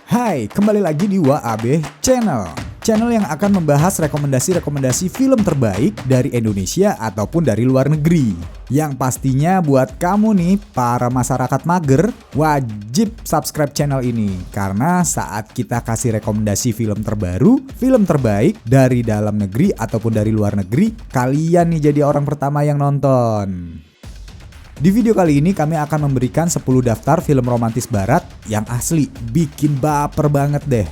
Hai, kembali lagi di WAB Channel. Channel yang akan membahas rekomendasi-rekomendasi film terbaik dari Indonesia ataupun dari luar negeri. Yang pastinya buat kamu nih, para masyarakat mager, wajib subscribe channel ini. Karena saat kita kasih rekomendasi film terbaru, film terbaik dari dalam negeri ataupun dari luar negeri, kalian nih jadi orang pertama yang nonton. Di video kali ini kami akan memberikan 10 daftar film romantis barat yang asli bikin baper banget deh.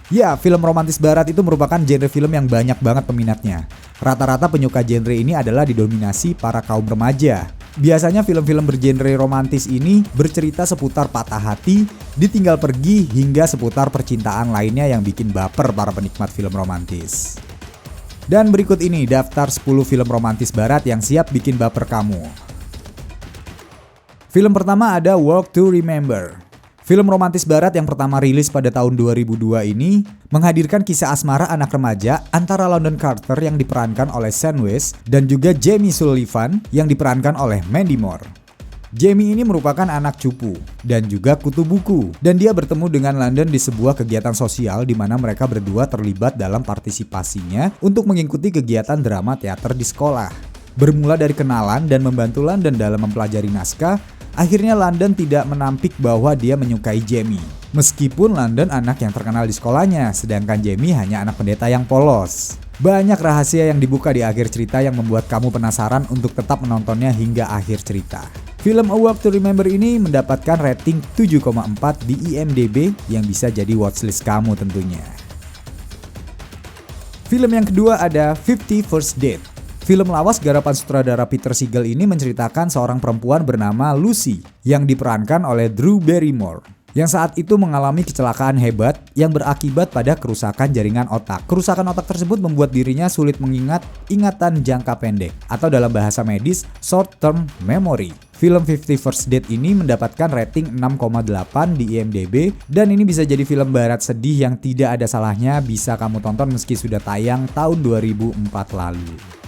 Ya, film romantis barat itu merupakan genre film yang banyak banget peminatnya. Rata-rata penyuka genre ini adalah didominasi para kaum remaja. Biasanya film-film bergenre romantis ini bercerita seputar patah hati, ditinggal pergi, hingga seputar percintaan lainnya yang bikin baper para penikmat film romantis. Dan berikut ini daftar 10 film romantis barat yang siap bikin baper kamu. Film pertama ada Walk to Remember. Film romantis barat yang pertama rilis pada tahun 2002 ini menghadirkan kisah asmara anak remaja antara London Carter yang diperankan oleh Sam West dan juga Jamie Sullivan yang diperankan oleh Mandy Moore. Jamie ini merupakan anak cupu dan juga kutu buku, dan dia bertemu dengan London di sebuah kegiatan sosial di mana mereka berdua terlibat dalam partisipasinya untuk mengikuti kegiatan drama teater di sekolah. Bermula dari kenalan dan membantu London dalam mempelajari naskah, akhirnya London tidak menampik bahwa dia menyukai Jamie. Meskipun London anak yang terkenal di sekolahnya, sedangkan Jamie hanya anak pendeta yang polos. Banyak rahasia yang dibuka di akhir cerita yang membuat kamu penasaran untuk tetap menontonnya hingga akhir cerita. Film A Walk to Remember ini mendapatkan rating 7,4 di IMDb yang bisa jadi watchlist kamu tentunya. Film yang kedua ada 50 First Date. Film lawas garapan sutradara Peter Segal ini menceritakan seorang perempuan bernama Lucy yang diperankan oleh Drew Barrymore yang saat itu mengalami kecelakaan hebat yang berakibat pada kerusakan jaringan otak. Kerusakan otak tersebut membuat dirinya sulit mengingat ingatan jangka pendek atau dalam bahasa medis short term memory. Film 50 First Date ini mendapatkan rating 6,8 di IMDb dan ini bisa jadi film barat sedih yang tidak ada salahnya bisa kamu tonton meski sudah tayang tahun 2004 lalu.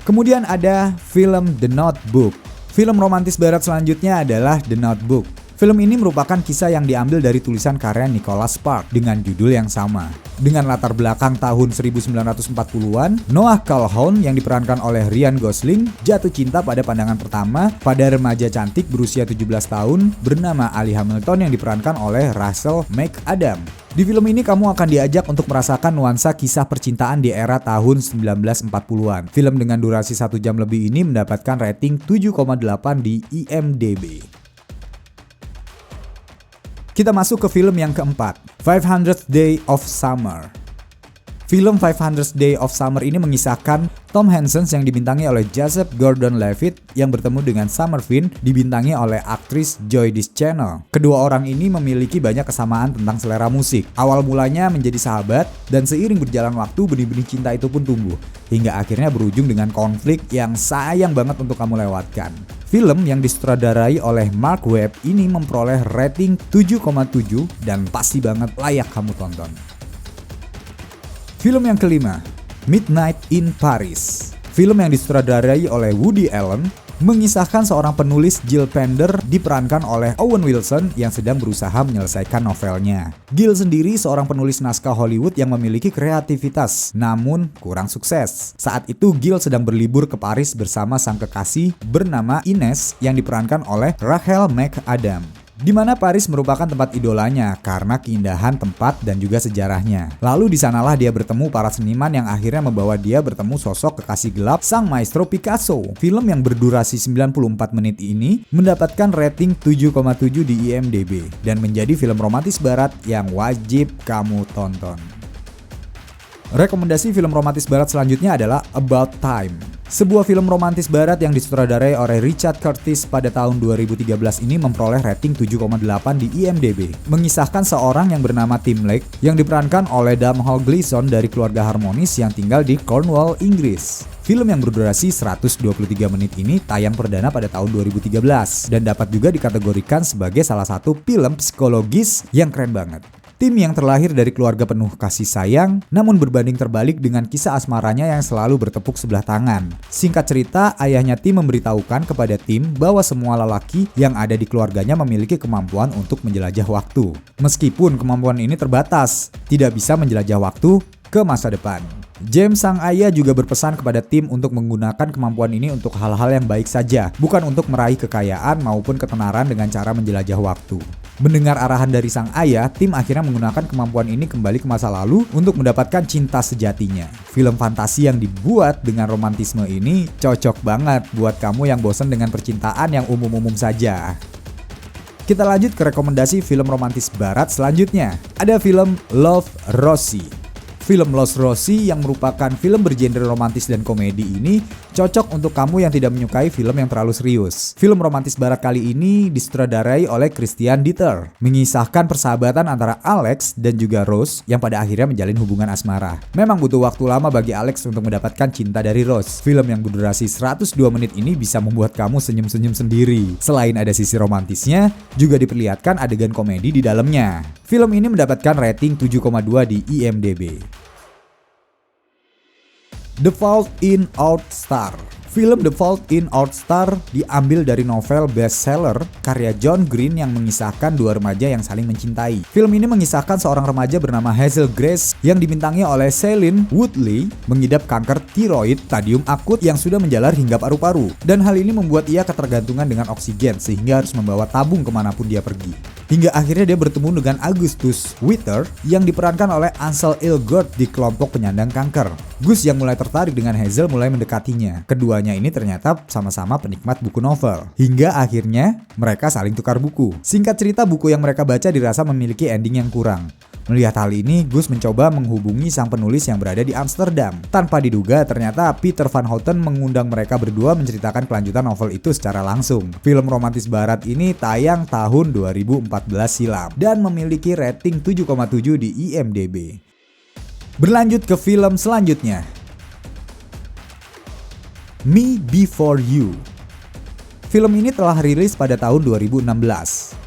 Kemudian ada film The Notebook. Film romantis barat selanjutnya adalah The Notebook. Film ini merupakan kisah yang diambil dari tulisan karya Nicholas Sparks dengan judul yang sama. Dengan latar belakang tahun 1940-an, Noah Calhoun yang diperankan oleh Ryan Gosling jatuh cinta pada pandangan pertama pada remaja cantik berusia 17 tahun bernama Ali Hamilton yang diperankan oleh Rachel McAdams. Di film ini kamu akan diajak untuk merasakan nuansa kisah percintaan di era tahun 1940-an. Film dengan durasi 1 jam lebih ini mendapatkan rating 7,8 di IMDb. Kita masuk ke film yang keempat, 500 Days of Summer. Film 500 Days of Summer ini mengisahkan Tom Hanks yang dibintangi oleh Joseph Gordon-Levitt yang bertemu dengan Summer Finn dibintangi oleh aktris Joy Deschanel. Kedua orang ini memiliki banyak kesamaan tentang selera musik. Awal mulanya menjadi sahabat dan seiring berjalan waktu benih-benih cinta itu pun tumbuh hingga akhirnya berujung dengan konflik yang sayang banget untuk kamu lewatkan. Film yang disutradarai oleh Mark Webb ini memperoleh rating 7,7 dan pasti banget layak kamu tonton. Film yang kelima, Midnight in Paris. Film yang disutradarai oleh Woody Allen mengisahkan seorang penulis Jill Pender diperankan oleh Owen Wilson yang sedang berusaha menyelesaikan novelnya. Jill sendiri seorang penulis naskah Hollywood yang memiliki kreativitas namun kurang sukses. Saat itu Jill sedang berlibur ke Paris bersama sang kekasih bernama Ines yang diperankan oleh Rachel McAdams. Di mana Paris merupakan tempat idolanya karena keindahan tempat dan juga sejarahnya. Lalu di sanalah dia bertemu para seniman yang akhirnya membawa dia bertemu sosok kekasih gelap sang maestro Picasso. Film yang berdurasi 94 menit ini mendapatkan rating 7,7 di IMDb dan menjadi film romantis barat yang wajib kamu tonton. Rekomendasi film romantis barat selanjutnya adalah About Time. Sebuah film romantis barat yang disutradarai oleh Richard Curtis pada tahun 2013 ini memperoleh rating 7,8 di IMDb. Mengisahkan seorang yang bernama Tim Lake yang diperankan oleh Domhnall Gleeson dari keluarga harmonis yang tinggal di Cornwall, Inggris. Film yang berdurasi 123 menit ini tayang perdana pada tahun 2013 dan dapat juga dikategorikan sebagai salah satu film psikologis yang keren banget. Tim yang terlahir dari keluarga penuh kasih sayang, namun berbanding terbalik dengan kisah asmaranya yang selalu bertepuk sebelah tangan. Singkat cerita, ayahnya Tim memberitahukan kepada Tim bahwa semua lelaki yang ada di keluarganya memiliki kemampuan untuk menjelajah waktu. Meskipun kemampuan ini terbatas, tidak bisa menjelajah waktu ke masa depan. James sang ayah juga berpesan kepada Tim untuk menggunakan kemampuan ini untuk hal-hal yang baik saja, bukan untuk meraih kekayaan maupun ketenaran dengan cara menjelajah waktu. Mendengar arahan dari sang ayah, Tim akhirnya menggunakan kemampuan ini kembali ke masa lalu untuk mendapatkan cinta sejatinya. Film fantasi yang dibuat dengan romantisme ini cocok banget buat kamu yang bosan dengan percintaan yang umum-umum saja. Kita lanjut ke rekomendasi film romantis barat selanjutnya. Ada film Love, Rosie. Film Love, Rosie yang merupakan film bergenre romantis dan komedi ini cocok untuk kamu yang tidak menyukai film yang terlalu serius. Film romantis barat kali ini disutradarai oleh Christian Ditter, mengisahkan persahabatan antara Alex dan juga Rose yang pada akhirnya menjalin hubungan asmara. Memang butuh waktu lama bagi Alex untuk mendapatkan cinta dari Rose. Film yang berdurasi 102 menit ini bisa membuat kamu senyum-senyum sendiri. Selain ada sisi romantisnya, juga diperlihatkan adegan komedi di dalamnya. Film ini mendapatkan rating 7,2 di IMDb. The Fault in Our Stars. Film The Fault in Our Stars diambil dari novel bestseller karya John Green yang mengisahkan dua remaja yang saling mencintai. Film ini mengisahkan seorang remaja bernama Hazel Grace yang dibintangi oleh Shailene Woodley mengidap kanker tiroid stadium akut yang sudah menjalar hingga paru-paru. Dan hal ini membuat ia ketergantungan dengan oksigen sehingga harus membawa tabung kemanapun dia pergi. Hingga akhirnya dia bertemu dengan Augustus Witter yang diperankan oleh Ansel Elgort di kelompok penyandang kanker. Gus yang mulai tertarik dengan Hazel mulai mendekatinya. Keduanya ini ternyata sama-sama penikmat buku novel. Hingga akhirnya mereka saling tukar buku. Singkat cerita, buku yang mereka baca dirasa memiliki ending yang kurang. Melihat hal ini, Gus mencoba menghubungi sang penulis yang berada di Amsterdam. Tanpa diduga, ternyata Peter Van Houten mengundang mereka berdua menceritakan kelanjutan novel itu secara langsung. Film romantis barat ini tayang tahun 2014 silam dan memiliki rating 7,7 di IMDb. Berlanjut ke film selanjutnya. Me Before You. Film ini telah rilis pada tahun 2016.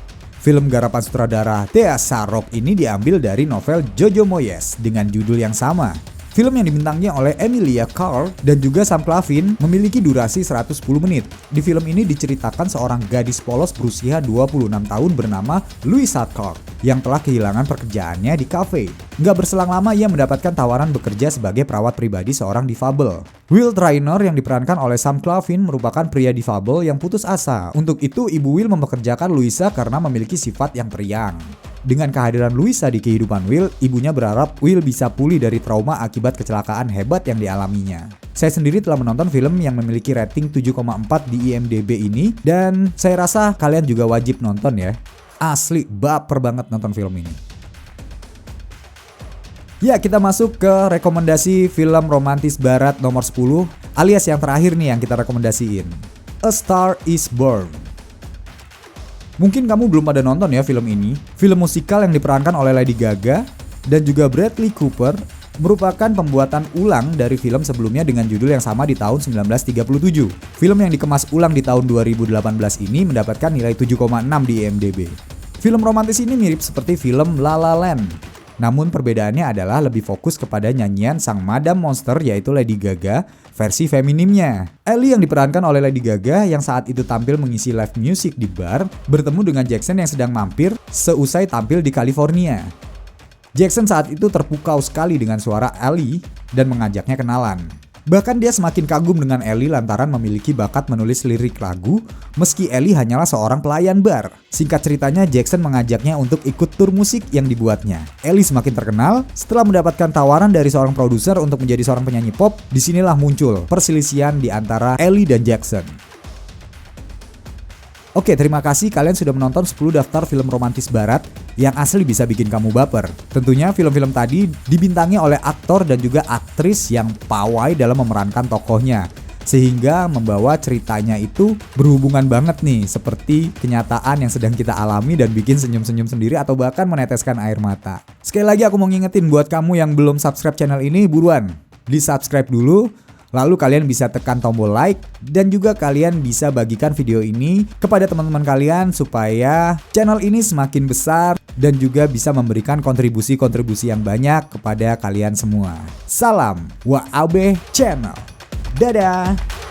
Film garapan sutradara Thea Sarok ini diambil dari novel Jojo Moyes dengan judul yang sama. Film yang dibintangi oleh Emilia Clarke dan juga Sam Claflin memiliki durasi 110 menit. Di film ini diceritakan seorang gadis polos berusia 26 tahun bernama Louisa Clarke yang telah kehilangan pekerjaannya di kafe. Nggak berselang lama ia mendapatkan tawaran bekerja sebagai perawat pribadi seorang difabel. Will Traynor yang diperankan oleh Sam Claflin merupakan pria difabel yang putus asa. Untuk itu ibu Will mempekerjakan Louisa karena memiliki sifat yang periang. Dengan kehadiran Louisa di kehidupan Will, ibunya berharap Will bisa pulih dari trauma akibat kecelakaan hebat yang dialaminya. Saya sendiri telah menonton film yang memiliki rating 7,4 di IMDb ini dan saya rasa kalian juga wajib nonton ya. Asli baper banget nonton film ini. Ya, kita masuk ke rekomendasi film romantis barat nomor 10 alias yang terakhir nih yang kita rekomendasiin. A Star is Born. Mungkin kamu belum pada nonton ya film ini. Film musikal yang diperankan oleh Lady Gaga dan juga Bradley Cooper merupakan pembuatan ulang dari film sebelumnya dengan judul yang sama di tahun 1937. Film yang dikemas ulang di tahun 2018 ini mendapatkan nilai 7,6 di IMDb. Film romantis ini mirip seperti film La La Land. Namun perbedaannya adalah lebih fokus kepada nyanyian sang Madam Monster yaitu Lady Gaga versi feminimnya. Ellie yang diperankan oleh Lady Gaga yang saat itu tampil mengisi live music di bar bertemu dengan Jackson yang sedang mampir seusai tampil di California. Jackson saat itu terpukau sekali dengan suara Ellie dan mengajaknya kenalan. Bahkan dia semakin kagum dengan Ellie lantaran memiliki bakat menulis lirik lagu meski Ellie hanyalah seorang pelayan bar. Singkat ceritanya Jackson mengajaknya untuk ikut tur musik yang dibuatnya. Ellie semakin terkenal setelah mendapatkan tawaran dari seorang produser untuk menjadi seorang penyanyi pop. Disinilah muncul perselisihan di antara Ellie dan Jackson. Oke, terima kasih kalian sudah menonton 10 daftar film romantis barat yang asli bisa bikin kamu baper. Tentunya film-film tadi dibintangi oleh aktor dan juga aktris yang pawai dalam memerankan tokohnya. Sehingga membawa ceritanya itu berhubungan banget nih, seperti kenyataan yang sedang kita alami dan bikin senyum-senyum sendiri atau bahkan meneteskan air mata. Sekali lagi aku mau ngingetin buat kamu yang belum subscribe channel ini, buruan di-subscribe dulu. Lalu kalian bisa tekan tombol like dan juga kalian bisa bagikan video ini kepada teman-teman kalian supaya channel ini semakin besar dan juga bisa memberikan kontribusi-kontribusi yang banyak kepada kalian semua. Salam WAB Channel. Dadah.